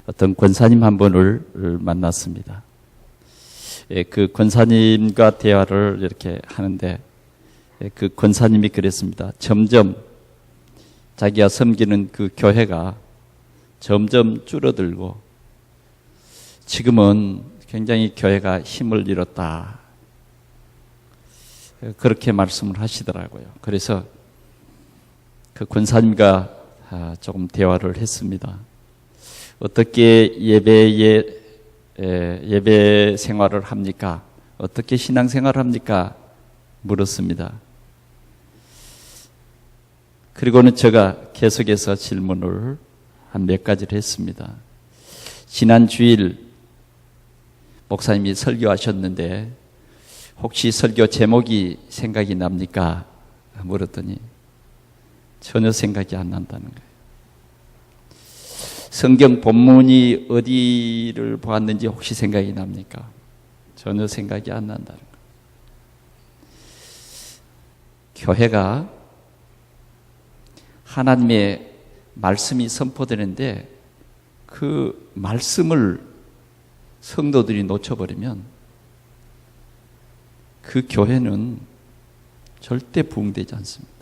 어떤 권사님 한 분을 만났습니다. 그 권사님과 대화를 이렇게 하는데 그 권사님이 그랬습니다. 점점 자기가 섬기는 그 교회가 점점 줄어들고 지금은 굉장히 교회가 힘을 잃었다. 그렇게 말씀을 하시더라고요. 그래서 그 권사님과 조금 대화를 했습니다. 어떻게 예배 생활을 합니까? 어떻게 신앙 생활을 합니까? 물었습니다. 그리고는 제가 계속해서 질문을 한 몇 가지를 했습니다. 지난 주일 목사님이 설교하셨는데 혹시 설교 제목이 생각이 납니까? 물었더니 전혀 생각이 안 난다는 거예요. 성경 본문이 어디를 보았는지 혹시 생각이 납니까? 전혀 생각이 안 난다는 거예요. 교회가 하나님의 말씀이 선포되는데 그 말씀을 성도들이 놓쳐버리면 그 교회는 절대 부흥되지 않습니다.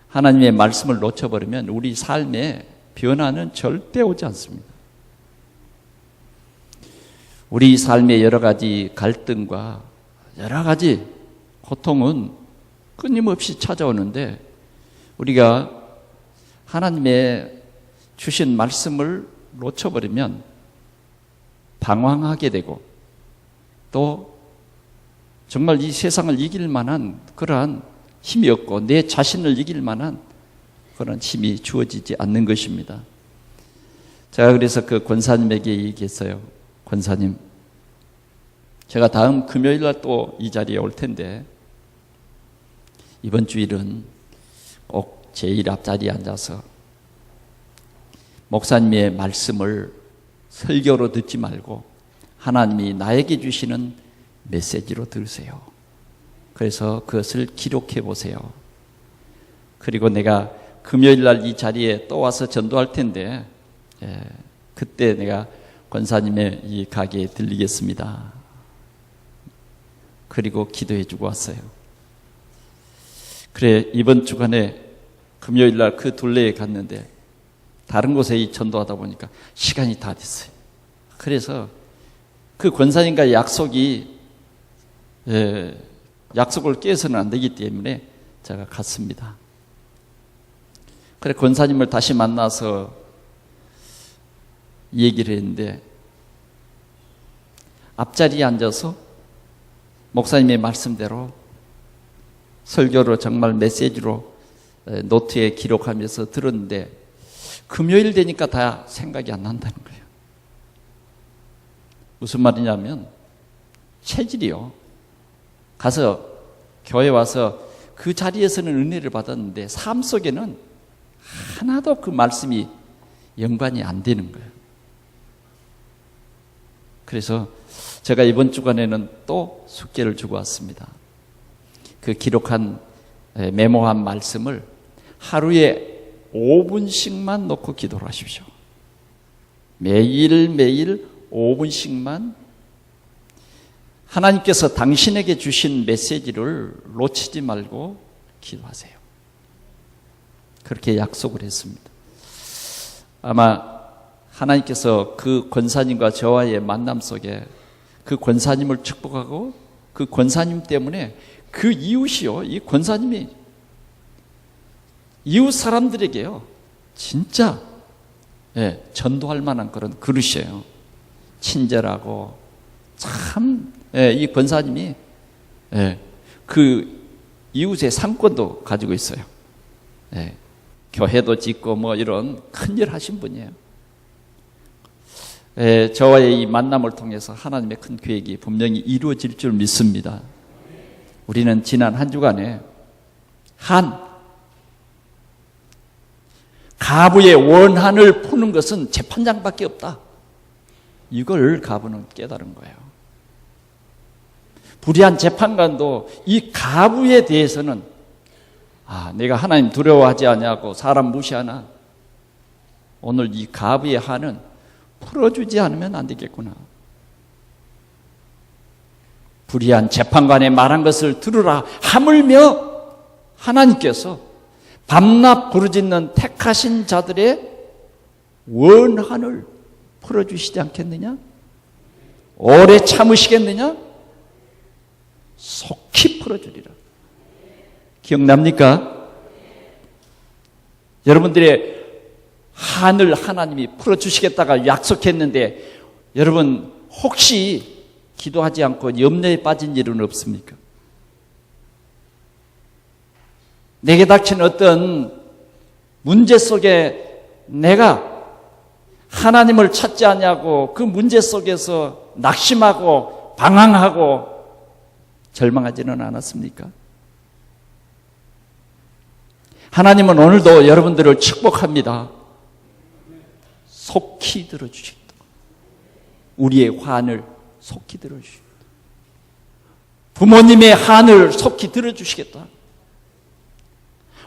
하나님의 말씀을 놓쳐버리면 우리 삶에 변화는 절대 오지 않습니다. 우리 삶의 여러 가지 갈등과 여러 가지 고통은 끊임없이 찾아오는데 우리가 하나님의 주신 말씀을 놓쳐버리면 방황하게 되고 또 정말 이 세상을 이길 만한 그러한 힘이 없고 내 자신을 이길 만한 그런 힘이 주어지지 않는 것입니다. 제가 그래서 그 권사님에게 얘기했어요. 권사님, 제가 다음 금요일 날 또 이 자리에 올 텐데 이번 주일은 꼭 제일 앞자리에 앉아서 목사님의 말씀을 설교로 듣지 말고 하나님이 나에게 주시는 메시지로 들으세요. 그래서 그것을 기록해 보세요. 그리고 내가 금요일 날 이 자리에 또 와서 전도할 텐데 그때 내가 권사님의 이 가게에 들리겠습니다. 그리고 기도해 주고 왔어요. 그래, 이번 주간에 금요일 날 그 둘레에 갔는데 다른 곳에 전도하다 보니까 시간이 다 됐어요. 그래서 그 권사님과의 약속을 깨서는 안 되기 때문에 제가 갔습니다. 그래, 권사님을 다시 만나서 얘기를 했는데 앞자리에 앉아서 목사님의 말씀대로 설교로 정말 메시지로 노트에 기록하면서 들었는데 금요일 되니까 다 생각이 안 난다는 거예요. 무슨 말이냐면 체질이요. 가서 교회 와서 그 자리에서는 은혜를 받았는데 삶 속에는 하나도 그 말씀이 연관이 안 되는 거예요. 그래서 제가 이번 주간에는 또 숙제를 주고 왔습니다. 그 기록한 메모한 말씀을 하루에 5분씩만 놓고 기도를 하십시오. 매일매일 5분씩만 하나님께서 당신에게 주신 메시지를 놓치지 말고 기도하세요. 그렇게 약속을 했습니다. 아마 하나님께서 그 권사님과 저와의 만남 속에 그 권사님을 축복하고 그 권사님 때문에 그 이웃이요, 이 권사님이 이웃 사람들에게요 진짜 전도할 만한 그런 그릇이에요. 친절하고 참 이 권사님이 그 이웃의 상권도 가지고 있어요. 교회도 짓고 뭐 이런 큰일 하신 분이에요. 저와의 이 만남을 통해서 하나님의 큰 계획이 분명히 이루어질 줄 믿습니다. 우리는 지난 한 주간에 가부의 원한을 푸는 것은 재판장밖에 없다. 이걸 가부는 깨달은 거예요. 불의한 재판관도 이 가부에 대해서는 내가 하나님 두려워하지 않냐고 사람 무시하나 오늘 이 가브의 한은 풀어주지 않으면 안 되겠구나. 불의한 재판관의 말한 것을 들으라. 하물며 하나님께서 밤낮 부르짖는 택하신 자들의 원한을 풀어주시지 않겠느냐? 오래 참으시겠느냐? 속히 풀어주리라. 기억납니까? 여러분들의 한을 하나님이 풀어주시겠다가 약속했는데 여러분 혹시 기도하지 않고 염려에 빠진 일은 없습니까? 내게 닥친 어떤 문제 속에 내가 하나님을 찾지 않냐고 그 문제 속에서 낙심하고 방황하고 절망하지는 않았습니까? 하나님은 오늘도 여러분들을 축복합니다. 속히 들어주시겠다. 우리의 환을 속히 들어주시겠다. 부모님의 한을 속히 들어주시겠다.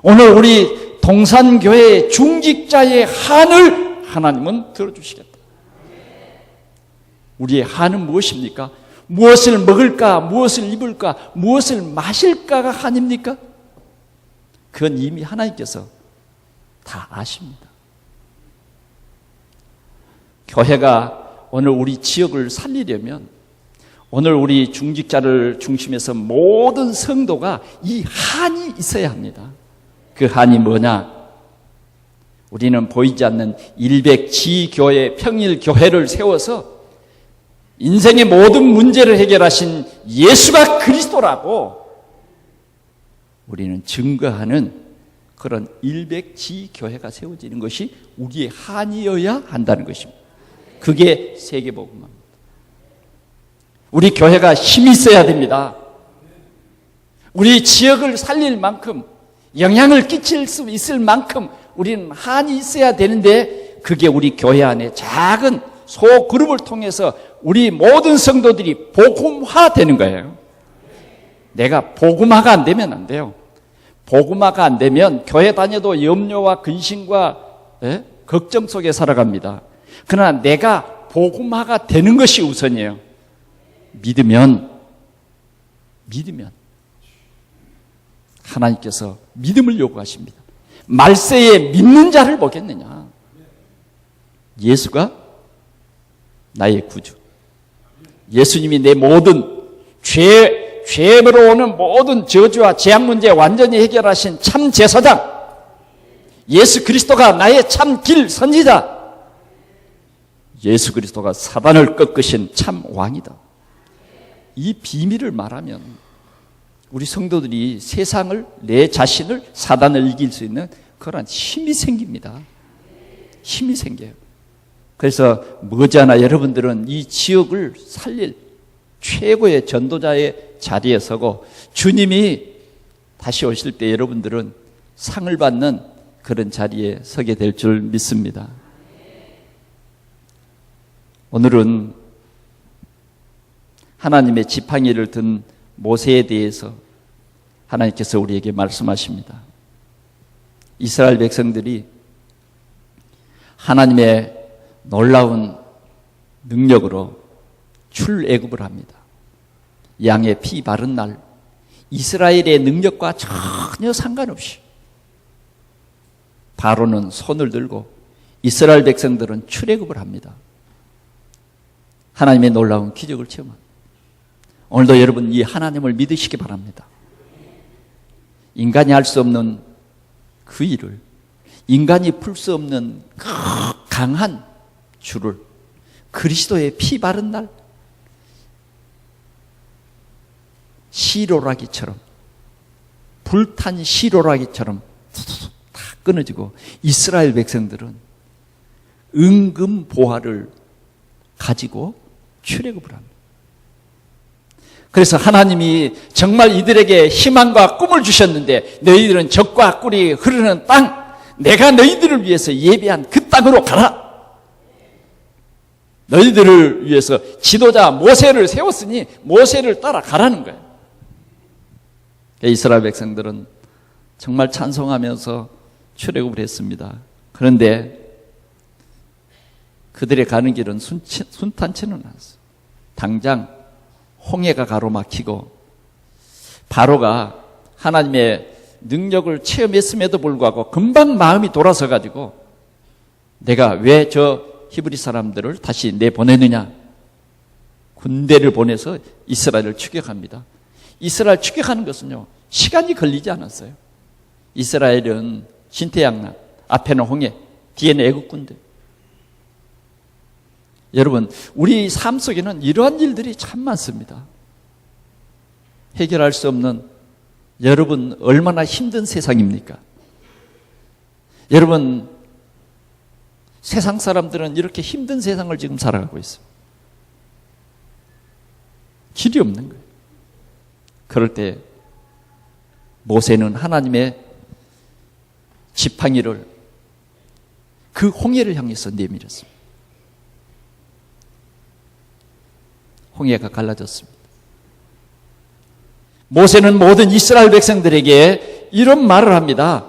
오늘 우리 동산교회의 중직자의 한을 하나님은 들어주시겠다. 우리의 한은 무엇입니까? 무엇을 먹을까? 무엇을 입을까? 무엇을 마실까가 한입니까? 그건 이미 하나님께서 다 아십니다. 교회가 오늘 우리 지역을 살리려면 오늘 우리 중직자를 중심해서 모든 성도가 이 한이 있어야 합니다. 그 한이 뭐냐? 우리는 보이지 않는 일백지교회 평일교회를 세워서 인생의 모든 문제를 해결하신 예수가 그리스도라고 우리는 증거하는 그런 일백지교회가 세워지는 것이 우리의 한이어야 한다는 것입니다. 그게 세계복음입니다. 우리 교회가 힘이 있어야 됩니다. 우리 지역을 살릴 만큼 영향을 끼칠 수 있을 만큼 우리는 한이 있어야 되는데 그게 우리 교회 안에 작은 소그룹을 통해서 우리 모든 성도들이 복음화되는 거예요. 내가 복음화가 안 되면 안 돼요. 복음화가 안 되면 교회 다녀도 염려와 근심과 걱정 속에 살아갑니다. 그러나 내가 복음화가 되는 것이 우선이에요. 믿으면 하나님께서 믿음을 요구하십니다. 말세에 믿는 자를 보겠느냐? 예수가 나의 구주. 예수님이 내 모든 죄로 오는 모든 저주와 재앙 문제 완전히 해결하신 참 제사장. 예수 그리스도가 나의 참 길 선지자. 예수 그리스도가 사단을 꺾으신 참 왕이다. 이 비밀을 말하면 우리 성도들이 세상을, 내 자신을, 사단을 이길 수 있는 그런 힘이 생깁니다. 힘이 생겨요. 그래서 머지않아 여러분들은 이 지역을 살릴 최고의 전도자의 자리에 서고 주님이 다시 오실 때 여러분들은 상을 받는 그런 자리에 서게 될 줄 믿습니다. 오늘은 하나님의 지팡이를 든 모세에 대해서 하나님께서 우리에게 말씀하십니다. 이스라엘 백성들이 하나님의 놀라운 능력으로 출애굽을 합니다. 양의 피 바른 날 이스라엘의 능력과 전혀 상관없이 바로는 손을 들고 이스라엘 백성들은 출애굽을 합니다. 하나님의 놀라운 기적을 체험합니다. 오늘도 여러분 이 하나님을 믿으시기 바랍니다. 인간이 할 수 없는 그 일을 인간이 풀 수 없는 그 강한 주를 그리스도의 피 바른 날 시로라기처럼 불탄 시로라기처럼 다 끊어지고 이스라엘 백성들은 은금 보화를 가지고 출애굽을 합니다. 그래서 하나님이 정말 이들에게 희망과 꿈을 주셨는데 너희들은 적과 꿀이 흐르는 땅, 내가 너희들을 위해서 예비한 그 땅으로 가라. 너희들을 위해서 지도자 모세를 세웠으니 모세를 따라가라는 거예요. 이스라엘 백성들은 정말 찬송하면서 출애굽을 했습니다. 그런데 그들의 가는 길은 순탄치는 않았어요. 당장 홍해가 가로막히고 바로가 하나님의 능력을 체험했음에도 불구하고 금방 마음이 돌아서 가지고 내가 왜 저 히브리 사람들을 다시 내보내느냐. 군대를 보내서 이스라엘을 추격합니다. 이스라엘 추격하는 것은요, 시간이 걸리지 않았어요. 이스라엘은 신태양난, 앞에는 홍해, 뒤에는 애국 군대. 여러분, 우리 삶 속에는 이러한 일들이 참 많습니다. 해결할 수 없는, 여러분 얼마나 힘든 세상입니까? 여러분, 세상 사람들은 이렇게 힘든 세상을 지금 살아가고 있어요. 길이 없는 거예요. 그럴 때 모세는 하나님의 지팡이를 그 홍해를 향해서 내밀었습니다. 홍해가 갈라졌습니다. 모세는 모든 이스라엘 백성들에게 이런 말을 합니다.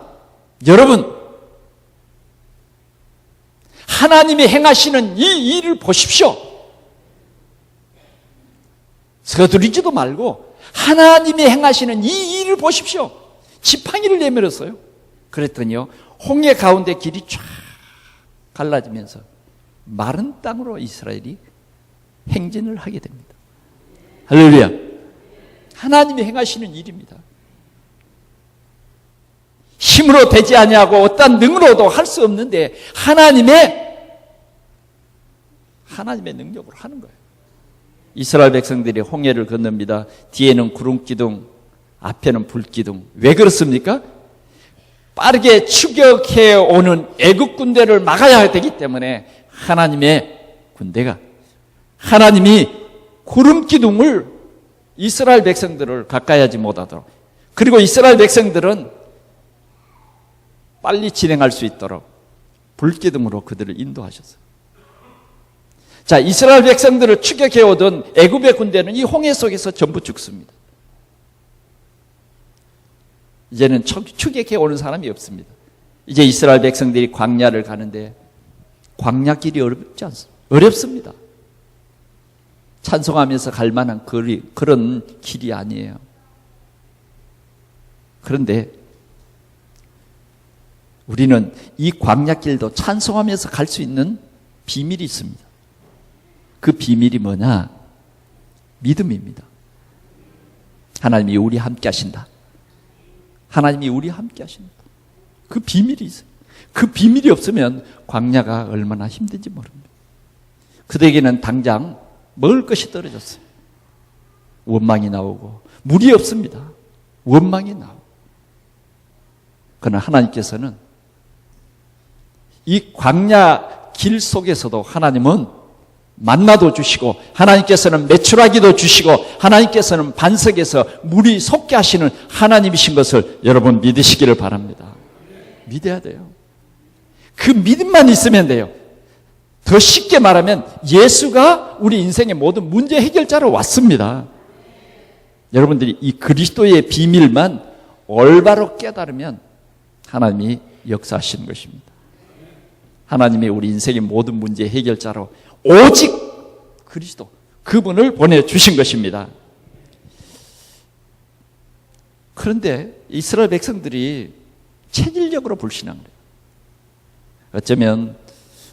여러분, 하나님이 행하시는 이 일을 보십시오. 서두르지도 말고 하나님이 행하시는 이 일을 보십시오. 지팡이를 내밀었어요. 그랬더니요, 홍해 가운데 길이 쫙 갈라지면서 마른 땅으로 이스라엘이 행진을 하게 됩니다. 할렐루야. 하나님이 행하시는 일입니다. 힘으로 되지 아니하고 어떤 능으로도 할 수 없는데 하나님의 능력으로 하는 거예요. 이스라엘 백성들이 홍해를 건넙니다. 뒤에는 구름기둥, 앞에는 불기둥. 왜 그렇습니까? 빠르게 추격해 오는 애국 군대를 막아야 되기 때문에 하나님의 군대가, 하나님이 구름기둥을 이스라엘 백성들을 가까이 하지 못하도록, 그리고 이스라엘 백성들은 빨리 진행할 수 있도록 불기둥으로 그들을 인도하셨어요. 자, 이스라엘 백성들을 추격해 오던 애굽의 군대는 이 홍해 속에서 전부 죽습니다. 이제는 추격해 오는 사람이 없습니다. 이제 이스라엘 백성들이 광야를 가는데 광야길이 어렵지 않습니다. 어렵습니다. 찬송하면서 갈 만한 그런 길이 아니에요. 그런데 우리는 이 광야길도 찬송하면서 갈 수 있는 비밀이 있습니다. 그 비밀이 뭐냐? 믿음입니다. 하나님이 우리 함께 하신다. 하나님이 우리 함께 하신다. 그 비밀이 있어요. 그 비밀이 없으면 광야가 얼마나 힘든지 모릅니다. 그들에게는 당장 먹을 것이 떨어졌어요. 원망이 나오고 물이 없습니다. 원망이 나오고. 그러나 하나님께서는 이 광야 길 속에서도 하나님은 만나도 주시고, 하나님께서는 메추라기도 주시고, 하나님께서는 반석에서 물이 솟게 하시는 하나님이신 것을 여러분 믿으시기를 바랍니다. 믿어야 돼요. 그 믿음만 있으면 돼요. 더 쉽게 말하면 예수가 우리 인생의 모든 문제 해결자로 왔습니다. 여러분들이 이 그리스도의 비밀만 올바로 깨달으면 하나님이 역사하시는 것입니다. 하나님이 우리 인생의 모든 문제 해결자로 오직 그리스도, 그분을 보내주신 것입니다. 그런데 이스라엘 백성들이 체질적으로 불신한 거예요. 어쩌면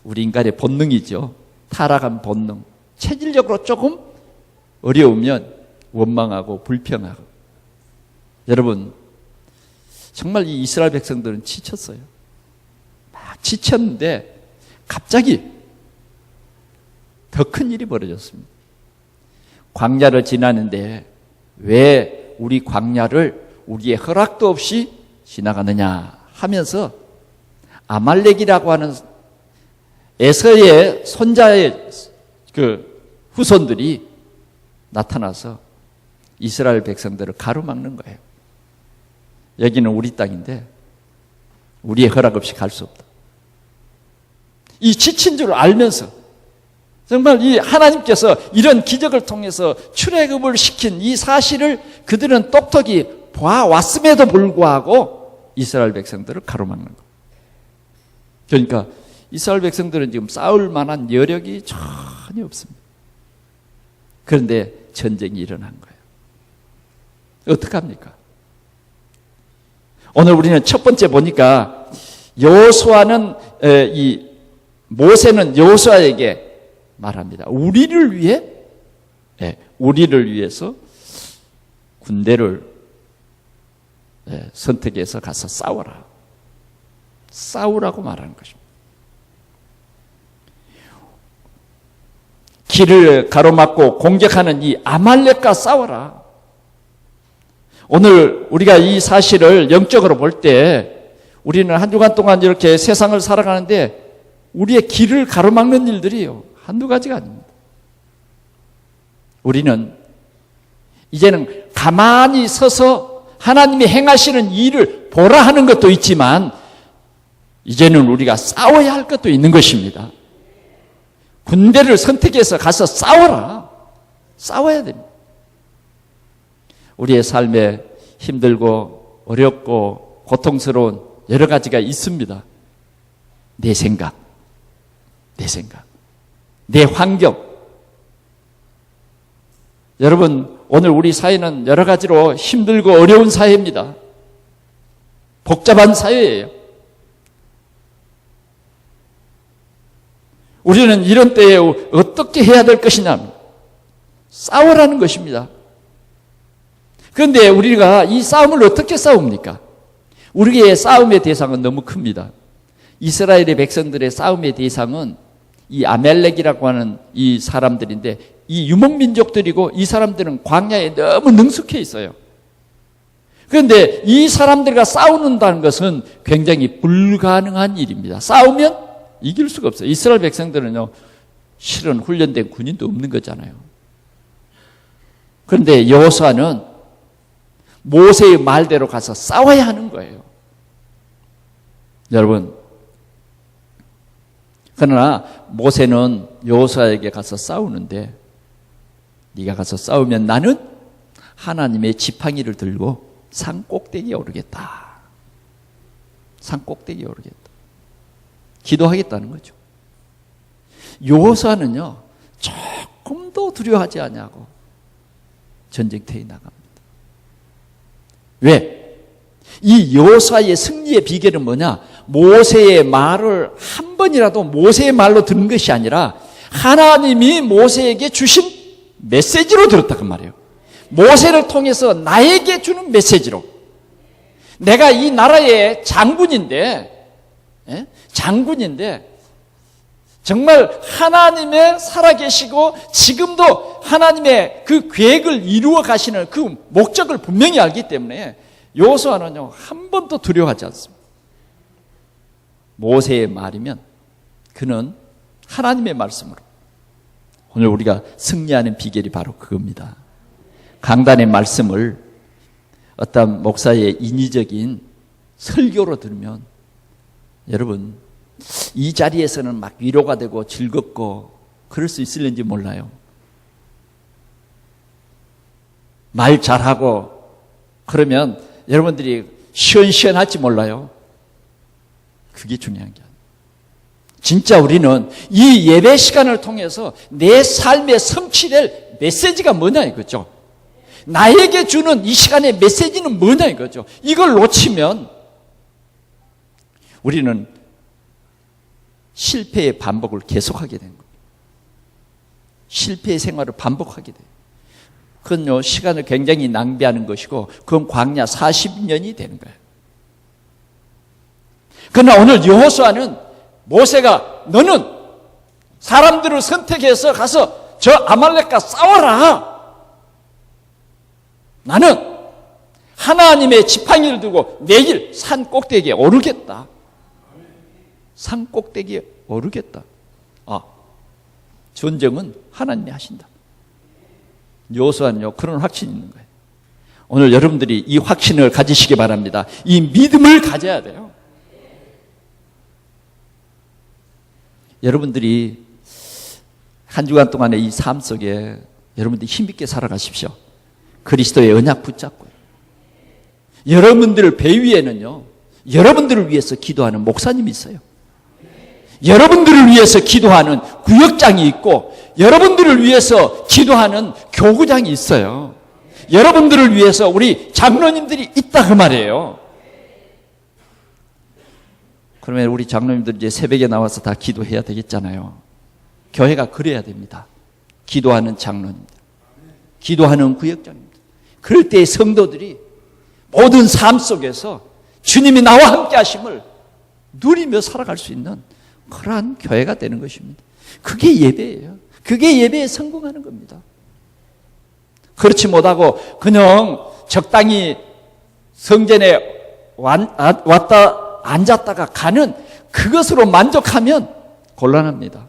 우리 인간의 본능이죠. 타락한 본능. 체질적으로 조금 어려우면 원망하고 불평하고. 여러분, 정말 이 이스라엘 백성들은 지쳤어요. 막 지쳤는데 갑자기 더 큰 일이 벌어졌습니다. 광야를 지나는데 왜 우리 광야를 우리의 허락도 없이 지나가느냐 하면서 아말렉이라고 하는 에서의 손자의 그 후손들이 나타나서 이스라엘 백성들을 가로막는 거예요. 여기는 우리 땅인데 우리의 허락 없이 갈 수 없다. 이 지친 줄 알면서 정말 이 하나님께서 이런 기적을 통해서 출애굽을 시킨 이 사실을 그들은 똑똑히 봐왔음에도 불구하고 이스라엘 백성들을 가로막는 거예요. 그러니까 이스라엘 백성들은 지금 싸울 만한 여력이 전혀 없습니다. 그런데 전쟁이 일어난 거예요. 어떡합니까? 오늘 우리는 첫 번째 보니까 여호수아는 이 모세는 여호수아에게 말합니다. 우리를 위해서 군대를 선택해서 가서 싸워라. 싸우라고 말하는 것입니다. 길을 가로막고 공격하는 이 아말렉과 싸워라. 오늘 우리가 이 사실을 영적으로 볼 때 우리는 한 주간 동안 이렇게 세상을 살아가는데 우리의 길을 가로막는 일들이요. 한두 가지가 아닙니다. 우리는 이제는 가만히 서서 하나님이 행하시는 일을 보라 하는 것도 있지만 이제는 우리가 싸워야 할 것도 있는 것입니다. 군대를 선택해서 가서 싸워라. 싸워야 됩니다. 우리의 삶에 힘들고 어렵고 고통스러운 여러 가지가 있습니다. 내 생각, 내 환경. 여러분, 오늘 우리 사회는 여러 가지로 힘들고 어려운 사회입니다. 복잡한 사회예요. 우리는 이런 때에 어떻게 해야 될 것이냐? 싸우라는 것입니다. 그런데 우리가 이 싸움을 어떻게 싸웁니까? 우리의 싸움의 대상은 너무 큽니다. 이스라엘의 백성들의 싸움의 대상은 이 아멜렉이라고 하는 이 사람들인데 이 유목민족들이고 이 사람들은 광야에 너무 능숙해 있어요. 그런데 이 사람들과 싸우는다는 것은 굉장히 불가능한 일입니다. 싸우면 이길 수가 없어요. 이스라엘 백성들은요, 실은 훈련된 군인도 없는 거잖아요. 그런데 여호수아는 모세의 말대로 가서 싸워야 하는 거예요. 여러분, 그러나 모세는 여호수아에게 가서 싸우는데 네가 가서 싸우면 나는 하나님의 지팡이를 들고 산 꼭대기에 오르겠다. 산 꼭대기에 오르겠다. 기도하겠다는 거죠. 여호수아는요, 조금도 두려워하지 않냐고 전쟁터에 나갑니다. 왜? 이 여호수아의 승리의 비결은 뭐냐? 모세의 말을 한 번이라도 모세의 말로 들은 것이 아니라 하나님이 모세에게 주신 메시지로 들었다고 말이에요. 모세를 통해서 나에게 주는 메시지로. 내가 이 나라의 장군인데 정말 하나님의 살아계시고 지금도 하나님의 그 계획을 이루어 가시는 그 목적을 분명히 알기 때문에 여호수아는요, 한 번도 두려워하지 않습니다. 모세의 말이면 그는 하나님의 말씀으로. 오늘 우리가 승리하는 비결이 바로 그겁니다. 강단의 말씀을 어떤 목사의 인위적인 설교로 들으면 여러분, 이 자리에서는 막 위로가 되고 즐겁고 그럴 수 있을는지 몰라요. 말 잘하고 그러면 여러분들이 시원시원할지 몰라요. 그게 중요한 게 아니에요. 진짜 우리는 이 예배 시간을 통해서 내 삶에 성취될 메시지가 뭐냐 이거죠. 나에게 주는 이 시간의 메시지는 뭐냐 이거죠. 이걸 놓치면 우리는 실패의 반복을 계속하게 된 거예요. 실패의 생활을 반복하게 돼요. 그건요, 시간을 굉장히 낭비하는 것이고 그건 광야 40년이 되는 거예요. 그러나 오늘 여호수아는 모세가 너는 사람들을 선택해서 가서 저 아말렉과 싸워라. 나는 하나님의 지팡이를 들고 내일 산 꼭대기에 오르겠다. 산 꼭대기에 오르겠다. 전쟁은 하나님이 하신다. 여호수아는요, 그런 확신이 있는 거예요. 오늘 여러분들이 이 확신을 가지시기 바랍니다. 이 믿음을 가져야 돼요. 여러분들이 한 주간 동안의 이 삶 속에 여러분들이 힘있게 살아가십시오. 그리스도의 언약 붙잡고요. 여러분들 배 위에는요, 여러분들을 위해서 기도하는 목사님이 있어요. 여러분들을 위해서 기도하는 구역장이 있고 여러분들을 위해서 기도하는 교구장이 있어요. 여러분들을 위해서 우리 장로님들이 있다 그 말이에요. 그러면 우리 장로님들 이제 새벽에 나와서 다 기도해야 되겠잖아요. 교회가 그래야 됩니다. 기도하는 장로님들, 기도하는 구역장님들. 그럴 때 성도들이 모든 삶 속에서 주님이 나와 함께 하심을 누리며 살아갈 수 있는 그러한 교회가 되는 것입니다. 그게 예배예요. 그게 예배에 성공하는 겁니다. 그렇지 못하고 그냥 적당히 성전에 왔다 앉았다가 가는 그것으로 만족하면 곤란합니다.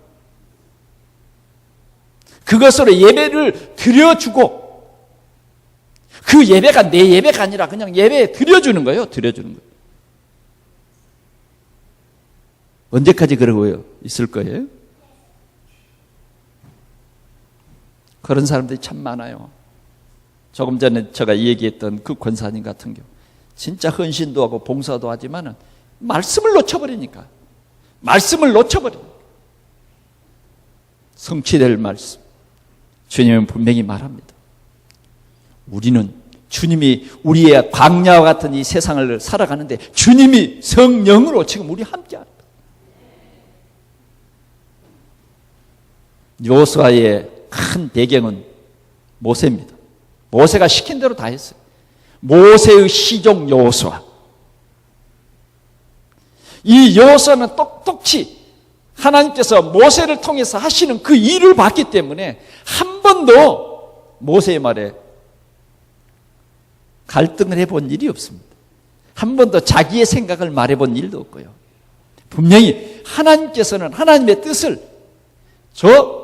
그것으로 예배를 드려주고 그 예배가 내 예배가 아니라 그냥 예배에 드려주는 거예요. 드려주는 거예요. 언제까지 그러고 있을 거예요? 그런 사람들이 참 많아요. 조금 전에 제가 얘기했던 그 권사님 같은 경우 진짜 헌신도 하고 봉사도 하지만 말씀을 놓쳐버리니까 성취될 말씀 주님은 분명히 말합니다. 우리는 주님이 우리의 광야와 같은 이 세상을 살아가는데 주님이 성령으로 지금 우리 함께합니다. 여호수아의 큰 배경은 모세입니다. 모세가 시킨 대로 다 했어요. 모세의 시종 여호수아. 이 여호수아는 똑똑히 하나님께서 모세를 통해서 하시는 그 일을 봤기 때문에 한 번도 모세의 말에 갈등을 해본 일이 없습니다. 한 번도 자기의 생각을 말해본 일도 없고요. 분명히 하나님께서는 하나님의 뜻을 저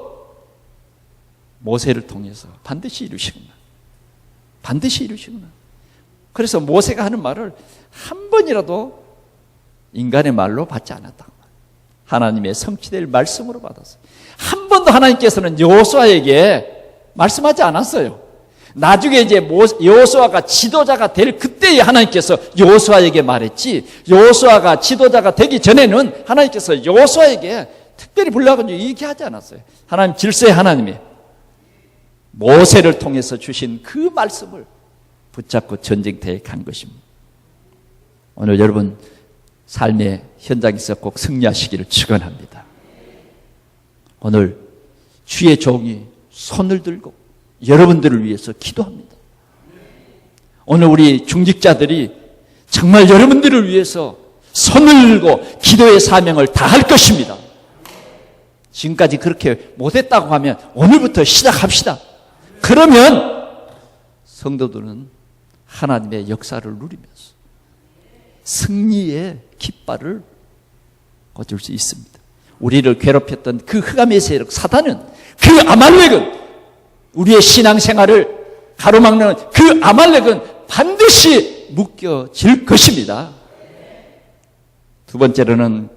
모세를 통해서 반드시 이루시구나. 그래서 모세가 하는 말을 한 번이라도 인간의 말로 받지 않았다고. 하나님의 성취될 말씀으로 받았어요. 한 번도 하나님께서는 여호수아에게 말씀하지 않았어요. 나중에 이제 여호수아가 지도자가 될 그때에 하나님께서 여호수아에게 말했지, 여호수아가 지도자가 되기 전에는 하나님께서 여호수아에게 특별히 불러가지고 얘기하지 않았어요. 하나님 질서의 하나님이 모세를 통해서 주신 그 말씀을 붙잡고 전쟁터에 간 것입니다. 오늘 여러분 삶의 현장에서 꼭 승리하시기를 축원합니다. 오늘 주의 종이 손을 들고 여러분들을 위해서 기도합니다. 오늘 우리 중직자들이 정말 여러분들을 위해서 손을 들고 기도의 사명을 다할 것입니다. 지금까지 그렇게 못했다고 하면 오늘부터 시작합시다. 그러면 성도들은 하나님의 역사를 누리면서 승리의 깃발을 꽂을 수 있습니다. 우리를 괴롭혔던 그 흑암의 세력 사단은, 그 아말렉은, 우리의 신앙생활을 가로막는 그 아말렉은 반드시 묶여질 것입니다. 두 번째로는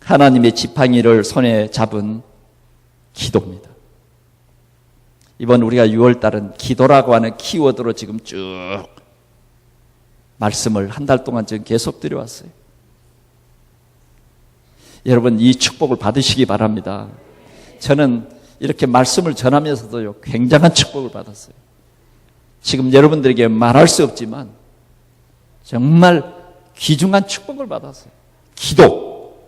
하나님의 지팡이를 손에 잡은 기도입니다. 이번 우리가 6월달은 기도라고 하는 키워드로 지금 쭉 말씀을 한 달 동안 지금 계속 드려왔어요. 여러분 이 축복을 받으시기 바랍니다. 저는 이렇게 말씀을 전하면서도요 굉장한 축복을 받았어요. 지금 여러분들에게 말할 수 없지만 정말 귀중한 축복을 받았어요. 기도.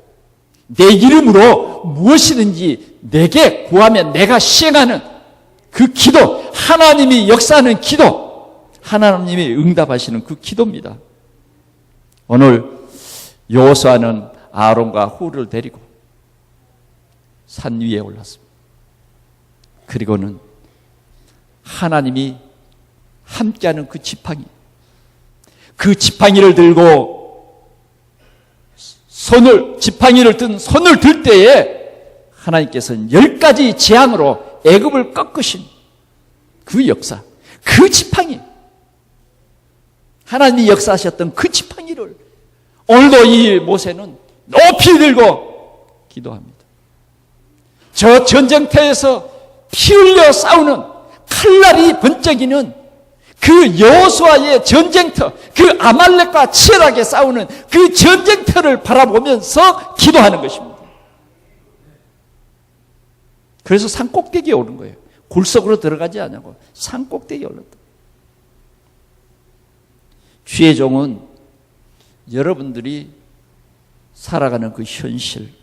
내 이름으로 무엇이든지 내게 구하면 내가 시행하는 그 기도, 하나님이 역사하는 기도, 하나님이 응답하시는 그 기도입니다. 오늘 여호수아는 아론과 훌을 데리고 산 위에 올랐습니다. 그리고는 하나님이 함께하는 그 지팡이, 그 지팡이를 들고 지팡이를 든 손을 들 때에 하나님께서는 10가지 재앙으로 애굽을 꺾으신 그 역사, 그 지팡이, 하나님이 역사하셨던 그 지팡이를 오늘도 이 모세는 높이 들고 기도합니다. 저 전쟁터에서 피 흘려 싸우는 칼날이 번쩍이는 그 여호수아의 전쟁터, 그 아말렉과 치열하게 싸우는 그 전쟁터를 바라보면서 기도하는 것입니다. 그래서 산꼭대기에 오른 거예요. 굴속으로 들어가지 않냐고. 산꼭대기에 올랐다. 주의 종은 여러분들이 살아가는 그 현실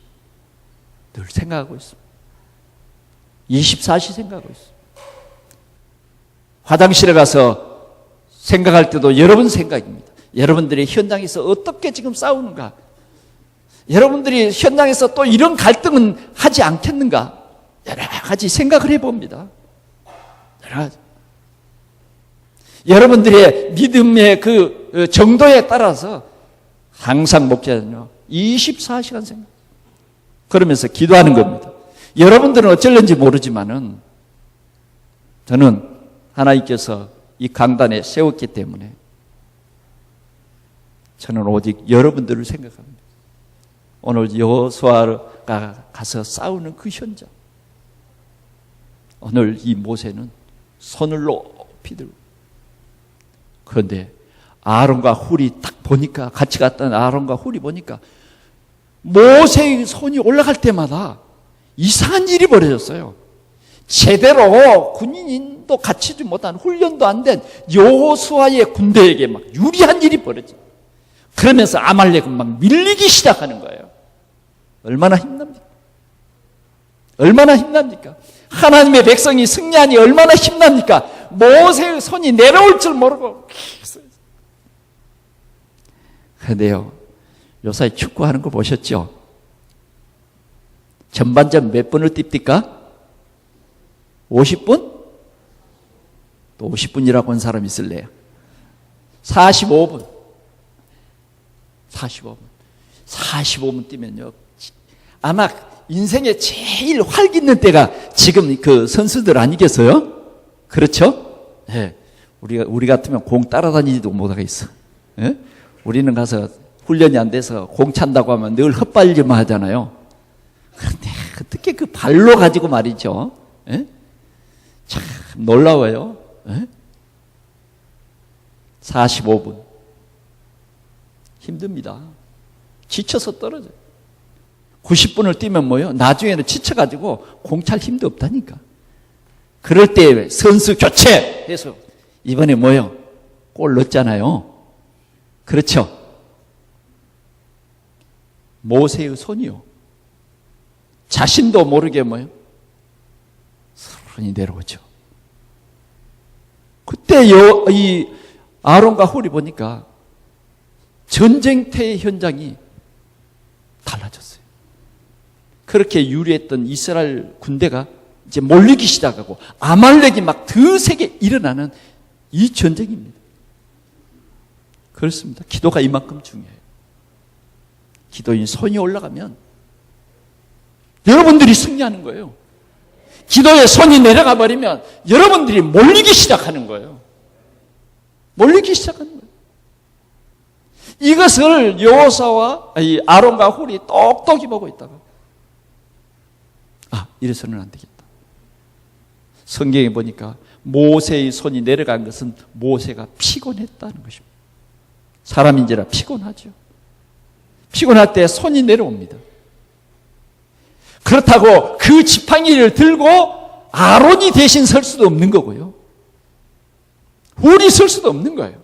늘 생각하고 있습니다. 24시 생각하고 있습니다. 화장실에 가서 생각할 때도 여러분 생각입니다. 여러분들이 현장에서 어떻게 지금 싸우는가? 여러분들이 현장에서 또 이런 갈등은 하지 않겠는가? 여러 가지 생각을 해봅니다. 여러 가지. 여러분들의 믿음의 그 정도에 따라서 항상 목자는요 24시간 생각. 그러면서 기도하는 겁니다. 여러분들은 어쩔는지 모르지만은 저는 하나님께서 이 강단에 세웠기 때문에 저는 오직 여러분들을 생각합니다. 오늘 여호수아가 가서 싸우는 그 현장. 오늘 이 모세는 손을 높이 들고. 그런데 아론과 훌이 딱 보니까, 같이 갔던 아론과 훌이 보니까 모세의 손이 올라갈 때마다 이상한 일이 벌어졌어요. 제대로 군인도 갖추지 못한, 훈련도 안 된 여호수아의 군대에게 막 유리한 일이 벌어져요. 그러면서 아말렉은 막 밀리기 시작하는 거예요. 얼마나 힘납니까? 얼마나 힘납니까? 하나님의 백성이 승리하니 얼마나 힘납니까? 모세의 손이 내려올 줄 모르고. 그런데요, 요사이 축구하는 거 보셨죠? 전반전 몇 분을 뜁니까? 50분? 또 50분이라고 한 사람 있을래요? 45분. 45분 뛰면요. 아마 인생에 제일 활기 있는 때가 지금 그 선수들 아니겠어요? 그렇죠? 네. 우리 같으면 공 따라다니지도 못하겠어. 네? 우리는 가서 훈련이 안 돼서 공 찬다고 하면 늘 헛발질만 하잖아요. 그런데 어떻게 그 발로 가지고 말이죠. 네? 참 놀라워요. 네? 45분. 힘듭니다. 지쳐서 떨어져요. 90분을 뛰면 뭐예요? 나중에는 지쳐가지고 공찰 힘도 없다니까. 그럴 때 선수 교체해서 이번에 뭐예요? 골 넣었잖아요. 그렇죠? 모세의 손이요. 자신도 모르게 뭐예요? 손이 내려오죠. 그때 이 아론과 훌이 보니까 전쟁터의 현장이 달라졌어요. 그렇게 유리했던 이스라엘 군대가 이제 몰리기 시작하고 아말렉이 막 드세게 일어나는 이 전쟁입니다. 그렇습니다. 기도가 이만큼 중요해요. 기도인 손이 올라가면 여러분들이 승리하는 거예요. 기도에 손이 내려가 버리면 여러분들이 몰리기 시작하는 거예요. 몰리기 시작하는 거예요. 이것을 여호수아와 아론과 훌이 똑똑히 보고 있다가 이래서는 안 되겠다. 성경에 보니까 모세의 손이 내려간 것은 모세가 피곤했다는 것입니다. 사람인지라 피곤하죠. 피곤할 때 손이 내려옵니다. 그렇다고 그 지팡이를 들고 아론이 대신 설 수도 없는 거고요. 훌이 설 수도 없는 거예요.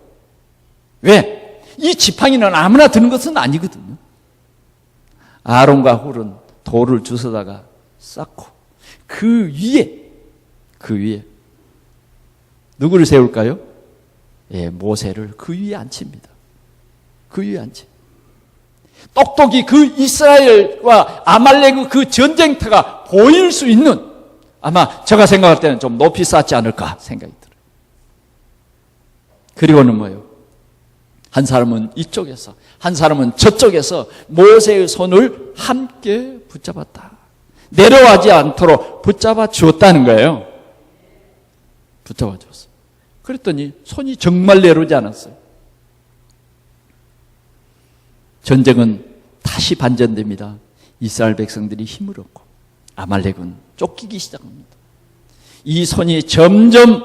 왜? 이 지팡이는 아무나 드는 것은 아니거든요. 아론과 훌은 돌을 주워다가 쌓고 그 위에 누구를 세울까요? 모세를 그 위에 앉힙니다. 그 위에 앉힙니다. 똑똑히 그 이스라엘과 아말렉의 그 전쟁터가 보일 수 있는, 아마 제가 생각할 때는 좀 높이 쌓지 않을까 생각이 들어요. 그리고는 뭐예요? 한 사람은 이쪽에서, 한 사람은 저쪽에서 모세의 손을 함께 붙잡았다. 내려가지 않도록 붙잡아 주었다는 거예요. 붙잡아 주었어요. 그랬더니 손이 정말 내려오지 않았어요. 전쟁은 다시 반전됩니다. 이스라엘 백성들이 힘을 얻고 아말렉은 쫓기기 시작합니다. 이 손이 점점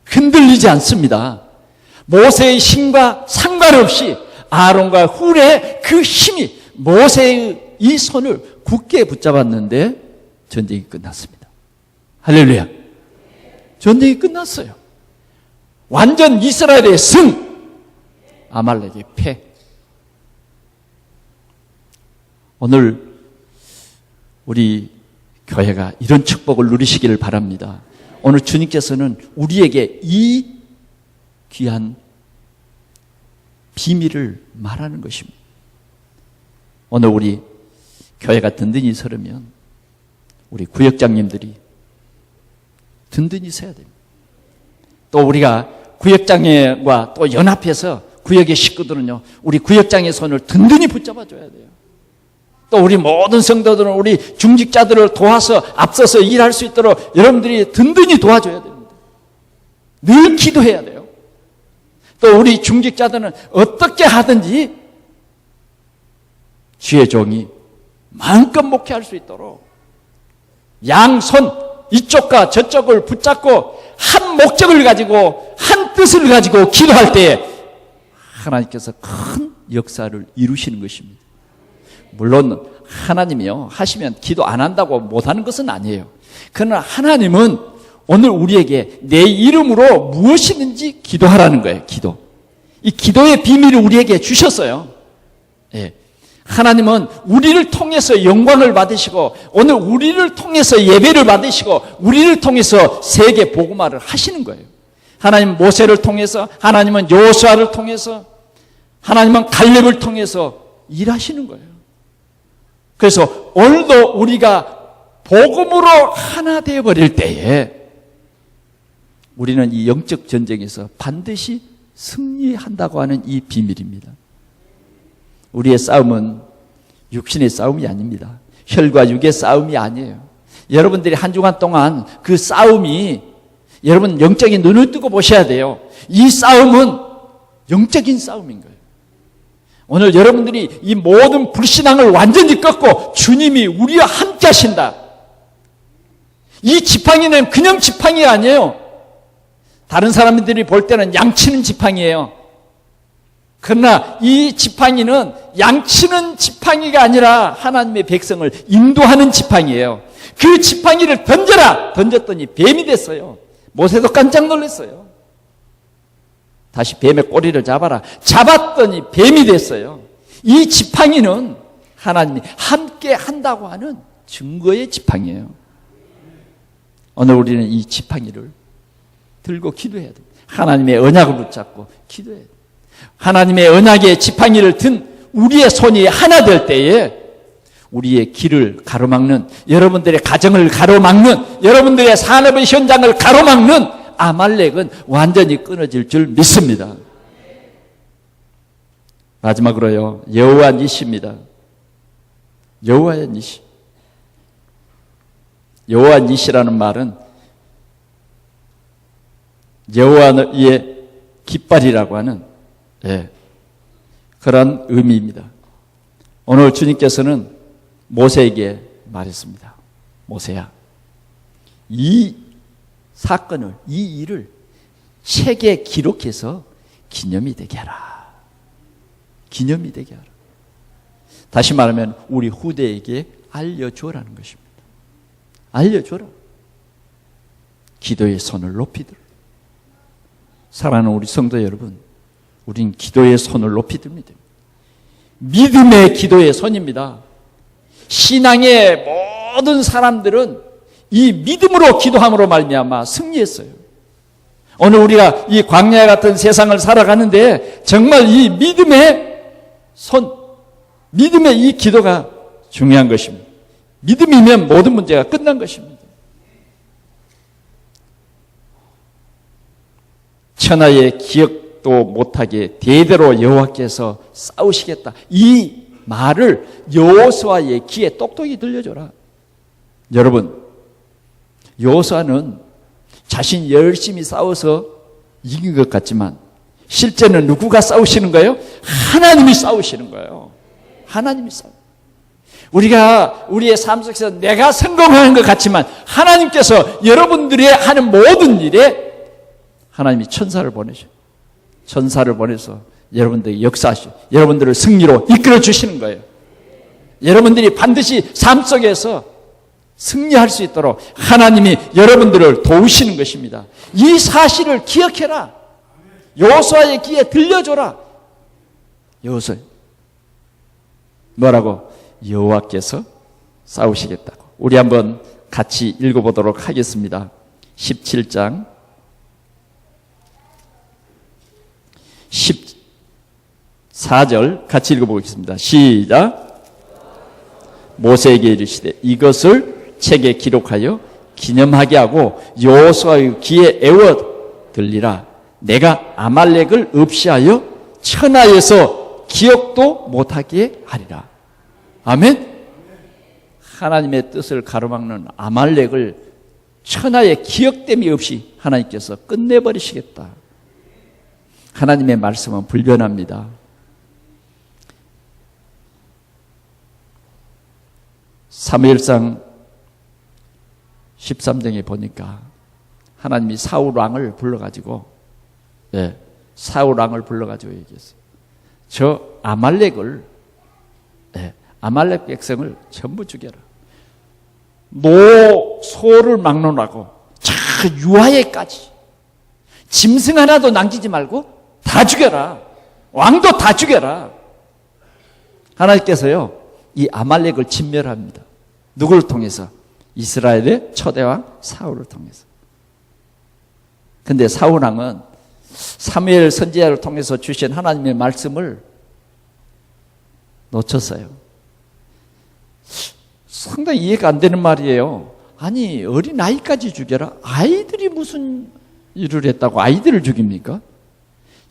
흔들리지 않습니다. 모세의 힘과 상관없이 아론과 훌의 그 힘이 모세의 이 손을 굳게 붙잡았는데 전쟁이 끝났습니다. 할렐루야. 전쟁이 끝났어요. 완전 이스라엘의 승, 아말렉의 패. 오늘 우리 교회가 이런 축복을 누리시기를 바랍니다. 오늘 주님께서는 우리에게 이 귀한 비밀을 말하는 것입니다. 오늘 우리 교회가 든든히 서려면 우리 구역장님들이 든든히 서야 됩니다. 또 우리가 구역장과 또 연합해서 구역의 식구들은요, 우리 구역장의 손을 든든히 붙잡아줘야 돼요. 또 우리 모든 성도들은 우리 중직자들을 도와서 앞서서 일할 수 있도록 여러분들이 든든히 도와줘야 됩니다. 늘 기도해야 돼요. 또 우리 중직자들은 어떻게 하든지 주의 종이 마음껏 목회할 수 있도록 양손 이쪽과 저쪽을 붙잡고 한 목적을 가지고 한 뜻을 가지고 기도할 때에 하나님께서 큰 역사를 이루시는 것입니다. 물론 하나님이요, 하시면 기도 안 한다고 못하는 것은 아니에요. 그러나 하나님은 오늘 우리에게 내 이름으로 무엇이든지 기도하라는 거예요. 기도. 이 기도의 비밀을 우리에게 주셨어요. 예. 하나님은 우리를 통해서 영광을 받으시고 오늘 우리를 통해서 예배를 받으시고 우리를 통해서 세계 복음화를 하시는 거예요. 하나님은 모세를 통해서, 하나님은 여호수아를 통해서, 하나님은 갈렙을 통해서 일하시는 거예요. 그래서 오늘도 우리가 복음으로 하나 되어버릴 때에 우리는 이 영적 전쟁에서 반드시 승리한다고 하는 이 비밀입니다. 우리의 싸움은 육신의 싸움이 아닙니다. 혈과 육의 싸움이 아니에요. 여러분들이 한 주간 동안 그 싸움이, 여러분 영적인 눈을 뜨고 보셔야 돼요. 이 싸움은 영적인 싸움인 거예요. 오늘 여러분들이 이 모든 불신앙을 완전히 꺾고 주님이 우리와 함께 하신다. 이 지팡이는 그냥 지팡이가 아니에요. 다른 사람들이 볼 때는 양치는 지팡이에요. 그러나 이 지팡이는 양치는 지팡이가 아니라 하나님의 백성을 인도하는 지팡이에요. 그 지팡이를 던져라! 던졌더니 뱀이 됐어요. 모세도 깜짝 놀랐어요. 다시 뱀의 꼬리를 잡아라. 잡았더니 뱀이 됐어요. 이 지팡이는 하나님이 함께 한다고 하는 증거의 지팡이에요. 오늘 우리는 이 지팡이를 들고 기도해야 됩니다. 하나님의 언약을 붙잡고 기도해야 됩니다. 하나님의 언약의 지팡이를 든 우리의 손이 하나 될 때에 우리의 길을 가로막는, 여러분들의 가정을 가로막는, 여러분들의 산업의 현장을 가로막는 아말렉은 완전히 끊어질 줄 믿습니다. 마지막으로요, 여호와 니시입니다. 여호와의 니시. 여호와 니시라는 말은 여호와의 깃발이라고 하는 그런 의미입니다. 오늘 주님께서는 모세에게 말했습니다. 모세야, 이 사건을, 이 일을 책에 기록해서 기념이 되게 하라. 기념이 되게 하라. 다시 말하면 우리 후대에게 알려주라는 것입니다. 알려주라. 기도의 손을 높이 들어. 사랑하는 우리 성도 여러분, 우린 기도의 손을 높이 듭니다. 믿음의 기도의 손입니다. 신앙의 모든 사람들은 이 믿음으로 기도함으로 말미암아 승리했어요. 오늘 우리가 이 광야 같은 세상을 살아가는데 정말 이 믿음의 손, 믿음의 이 기도가 중요한 것입니다. 믿음이면 모든 문제가 끝난 것입니다. 천하의 기억도 못하게 대대로 여호와께서 싸우시겠다. 이 말을 여호수아의 귀에 똑똑히 들려줘라. 여러분, 여호수아는 자신이 열심히 싸워서 이긴 것 같지만 실제는 누구가 싸우시는 거예요? 하나님이 싸우시는 거예요. 하나님이 싸우. 우리가 우리의 삶 속에서 내가 성공하는 것 같지만 하나님께서 여러분들이 하는 모든 일에 하나님이 천사를 보내셔. 천사를 보내서 여러분들에게 역사하시고 여러분들을 승리로 이끌어 주시는 거예요. 여러분들이 반드시 삶 속에서 승리할 수 있도록 하나님이 여러분들을 도우시는 것입니다. 이 사실을 기억해라. 여호수아의 귀에 들려줘라. 여호수아 뭐라고? 여호와께서 싸우시겠다고. 우리 한번 같이 읽어보도록 하겠습니다. 17장 14절 같이 읽어보겠습니다. 시작. 모세에게 이르시되 이것을 책에 기록하여 기념하게 하고 여호수아의 귀에 애워 들리라. 내가 아말렉을 없이하여 천하에서 기억도 못하게 하리라. 아멘. 하나님의 뜻을 가로막는 아말렉을 천하의 기억됨이 없이 하나님께서 끝내버리시겠다. 하나님의 말씀은 불변합니다. 사무엘상 13장에 보니까 하나님이 사울 왕을 불러가지고 사울 왕을 불러가지고 얘기했어요. 저 아말렉을 아말렉 백성을 전부 죽여라. 노 소를 막론하고 저 유아에까지 짐승 하나도 남기지 말고 다 죽여라. 왕도 다 죽여라. 하나님께서요 이 아말렉을 진멸합니다. 누구를 통해서? 이스라엘의 초대왕 사울을 통해서. 근데 사울 왕은 사무엘 선지자를 통해서 주신 하나님의 말씀을 놓쳤어요. 상당히 이해가 안 되는 말이에요. 아니 어린 아이까지 죽여라. 아이들이 무슨 일을 했다고 아이들을 죽입니까?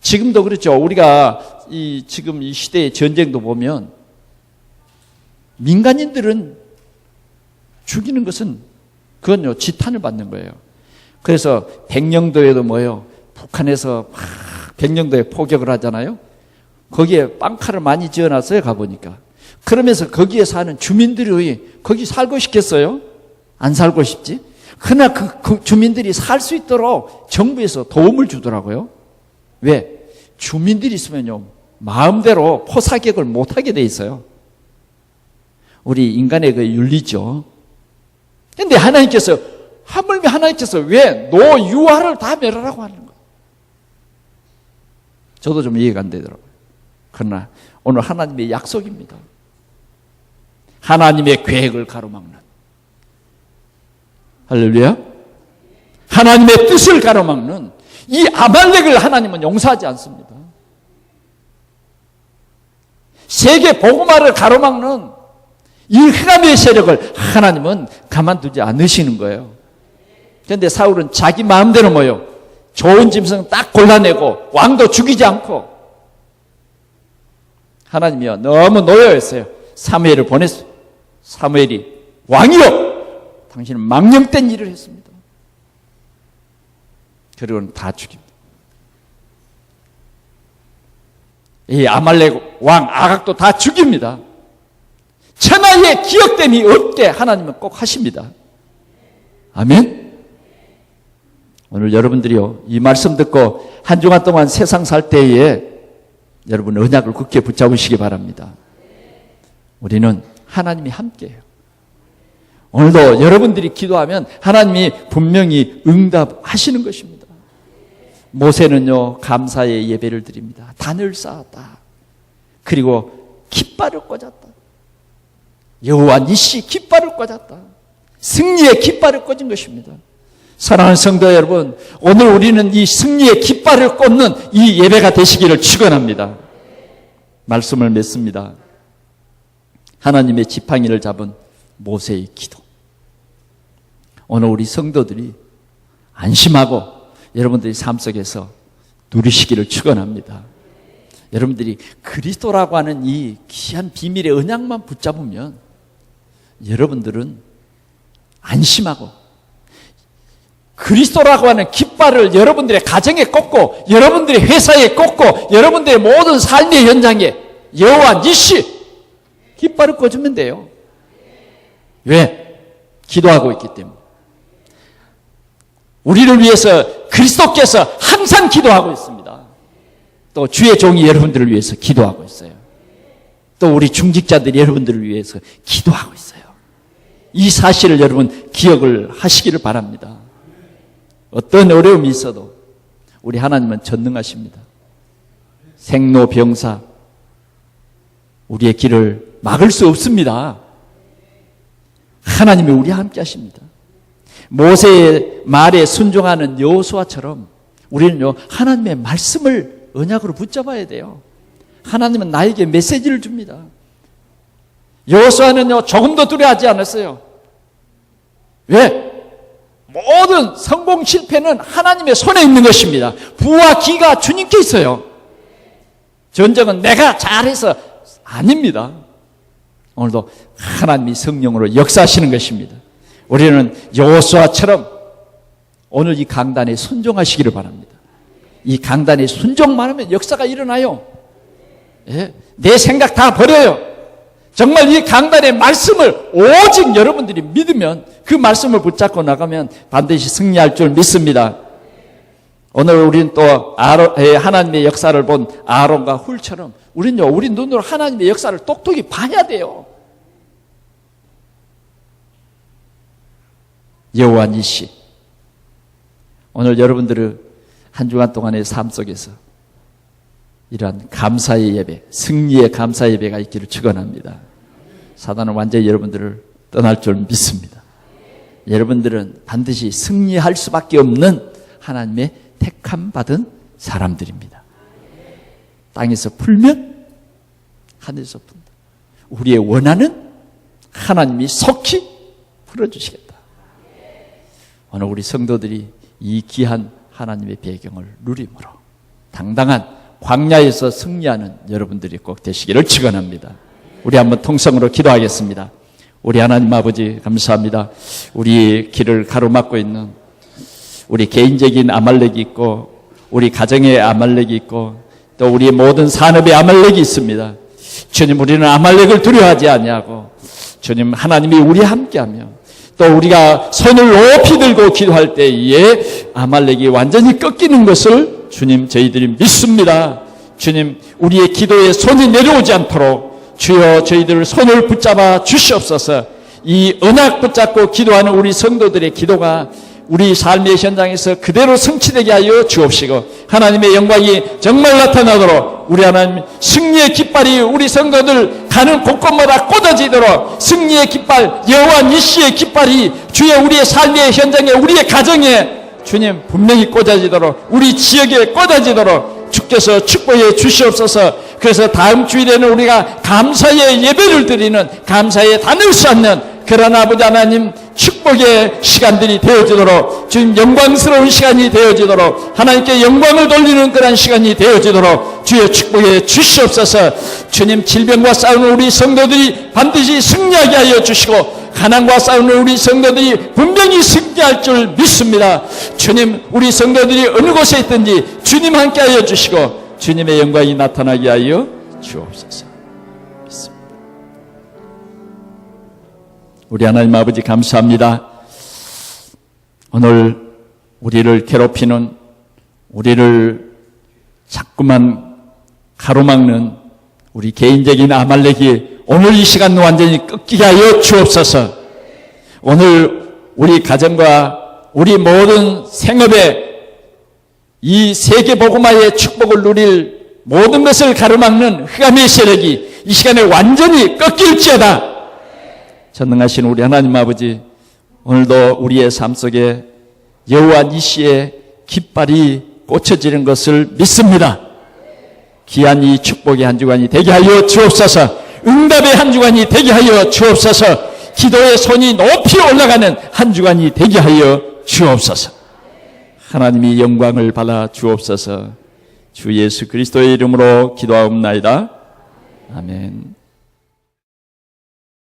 지금도 그렇죠. 우리가 지금 이 시대의 전쟁도 보면 민간인들은 죽이는 것은 그건요 지탄을 받는 거예요. 그래서 백령도에도 뭐예요? 북한에서 막 백령도에 포격을 하잖아요. 거기에 빵칼을 많이 지어놨어요. 가보니까. 그러면서 거기에 사는 주민들이 거기 살고 싶겠어요? 안 살고 싶지? 그러나 그 주민들이 살 수 있도록 정부에서 도움을 주더라고요. 왜? 주민들이 있으면요 마음대로 포사격을 못하게 돼 있어요. 우리 인간의 그 윤리죠. 그런데 하나님께서 하물며 하나님께서 왜 노유아를 다 멸하라고 하는 거예요? 저도 좀 이해가 안 되더라고요. 그러나 오늘 하나님의 약속입니다. 하나님의 계획을 가로막는 할렐루야. 하나님의 뜻을 가로막는 이 아말렉을 하나님은 용서하지 않습니다. 세계 복음화를 가로막는 이 흑암의 세력을 하나님은 가만두지 않으시는 거예요. 그런데 사울은 자기 마음대로 뭐요? 좋은 짐승 딱 골라내고 왕도 죽이지 않고 하나님이요 너무 노여웠어요. 사무엘을 보냈어요. 사무엘이 왕이요 당신은 망령된 일을 했습니다. 그리고는 다 죽입니다. 이 아말렉 왕 아각도 다 죽입니다. 천하의 기억됨이 없게 하나님은 꼭 하십니다. 아멘. 오늘 여러분들이요 이 말씀 듣고 한 주간 동안 세상 살 때에 여러분 언약을 굳게 붙잡으시기 바랍니다. 우리는 하나님이 함께해요. 오늘도 여러분들이 기도하면 하나님이 분명히 응답하시는 것입니다. 모세는요 감사의 예배를 드립니다. 단을 쌓았다. 그리고 깃발을 꽂았다. 여호와 니시 깃발을 꽂았다. 승리의 깃발을 꽂은 것입니다. 사랑하는 성도 여러분, 오늘 우리는 이 승리의 깃발을 꽂는 이 예배가 되시기를 축원합니다. 말씀을 맺습니다. 하나님의 지팡이를 잡은 모세의 기도. 오늘 우리 성도들이 안심하고 여러분들이 삶 속에서 누리시기를 축원합니다. 여러분들이 그리스도라고 하는 이 귀한 비밀의 언약만 붙잡으면 여러분들은 안심하고 그리스도라고 하는 깃발을 여러분들의 가정에 꽂고 여러분들의 회사에 꽂고 여러분들의 모든 삶의 현장에 여호와 니시 깃발을 꽂으면 돼요. 왜? 기도하고 있기 때문에. 우리를 위해서 그리스도께서 항상 기도하고 있습니다. 또 주의 종이 여러분들을 위해서 기도하고 있어요. 또 우리 중직자들이 여러분들을 위해서 기도하고 있어요. 이 사실을 여러분 기억을 하시기를 바랍니다. 어떤 어려움이 있어도 우리 하나님은 전능하십니다. 생로병사 우리의 길을 막을 수 없습니다. 하나님이 우리와 함께 하십니다. 모세의 말에 순종하는 여호수아처럼 우리는요, 하나님의 말씀을 언약으로 붙잡아야 돼요. 하나님은 나에게 메시지를 줍니다. 여호수아는요, 조금도 두려워하지 않았어요. 왜? 모든 성공 실패는 하나님의 손에 있는 것입니다. 부와 기가 주님께 있어요. 전쟁은 내가 잘해서 아닙니다. 오늘도 하나님이 성령으로 역사하시는 것입니다. 우리는 여호수아처럼 오늘 이 강단에 순종하시기를 바랍니다. 이 강단에 순종만 하면 역사가 일어나요. 예? 내 생각 다 버려요. 정말 이 강단의 말씀을 오직 여러분들이 믿으면, 그 말씀을 붙잡고 나가면 반드시 승리할 줄 믿습니다. 오늘 우리는 또 하나님의 역사를 본 아론과 훌처럼 우리는요, 우리 눈으로 하나님의 역사를 똑똑히 봐야 돼요. 여호와 니시. 오늘 여러분들은 한 주간 동안의 삶 속에서 이러한 감사의 예배, 승리의 감사 예배가 있기를 축원합니다. 사단은 완전히 여러분들을 떠날 줄 믿습니다. 여러분들은 반드시 승리할 수밖에 없는 하나님의 택함 받은 사람들입니다. 땅에서 풀면 하늘에서 푼다. 우리의 원하는 하나님이 속히 풀어주시겠다. 오늘 우리 성도들이 이 귀한 하나님의 배경을 누림으로 당당한 광야에서 승리하는 여러분들이 꼭 되시기를 축원합니다. 우리 한번 통성으로 기도하겠습니다. 우리 하나님 아버지 감사합니다. 우리 길을 가로막고 있는 우리 개인적인 아말렉이 있고, 우리 가정의 아말렉이 있고, 또 우리의 모든 산업의 아말렉이 있습니다. 주님, 우리는 아말렉을 두려워하지 아니하고, 주님 하나님이 우리와 함께하며, 또 우리가 손을 높이 들고 기도할 때에 아말렉이 완전히 꺾이는 것을 주님 저희들이 믿습니다. 주님, 우리의 기도에 손이 내려오지 않도록 주여 저희들을 손을 붙잡아 주시옵소서. 이 언약 붙잡고 기도하는 우리 성도들의 기도가 우리 삶의 현장에서 그대로 성취되게 하여 주옵시고, 하나님의 영광이 정말 나타나도록 우리 하나님 승리의 깃발이 우리 성도들 가는 곳곳마다 꽂아지도록, 승리의 깃발, 여호와 니시의 깃발이 주여 우리의 삶의 현장에, 우리의 가정에 주님 분명히 꽂아지도록, 우리 지역에 꽂아지도록 주께서 축복해 주시옵소서. 그래서 다음 주일에는 우리가 감사의 예배를 드리는, 감사의 단을 쌓는 그러나 아버지 하나님 축복의 시간들이 되어지도록, 주님 영광스러운 시간이 되어지도록, 하나님께 영광을 돌리는 그런 시간이 되어지도록 주의 축복해 주시옵소서. 주님, 질병과 싸우는 우리 성도들이 반드시 승리하게 하여 주시고, 가난과 싸우는 우리 성도들이 분명히 승리할 줄 믿습니다. 주님, 우리 성도들이 어느 곳에 있든지 주님 함께 하여 주시고 주님의 영광이 나타나게 하여 주옵소서. 믿습니다. 우리 하나님 아버지 감사합니다. 오늘 우리를 괴롭히는, 우리를 자꾸만 가로막는 우리 개인적인 아말렉이 오늘 이 시간 완전히 꺾이게 하여 주옵소서. 오늘 우리 가정과 우리 모든 생업에 이 세계 복음화의 축복을 누릴 모든 것을 가로막는 흑암의 세력이 이 시간에 완전히 꺾일지어다. 전능하신 우리 하나님 아버지, 오늘도 우리의 삶 속에 여호와 니시의 깃발이 꽂혀지는 것을 믿습니다. 귀한 이 축복의 한 주간이 되게 하여 주옵소서. 응답의 한 주간이 되게 하여 주옵소서. 기도의 손이 높이 올라가는 한 주간이 되게 하여 주옵소서. 하나님이 영광을 받아 주옵소서. 주 예수 그리스도의 이름으로 기도하옵나이다. 아멘.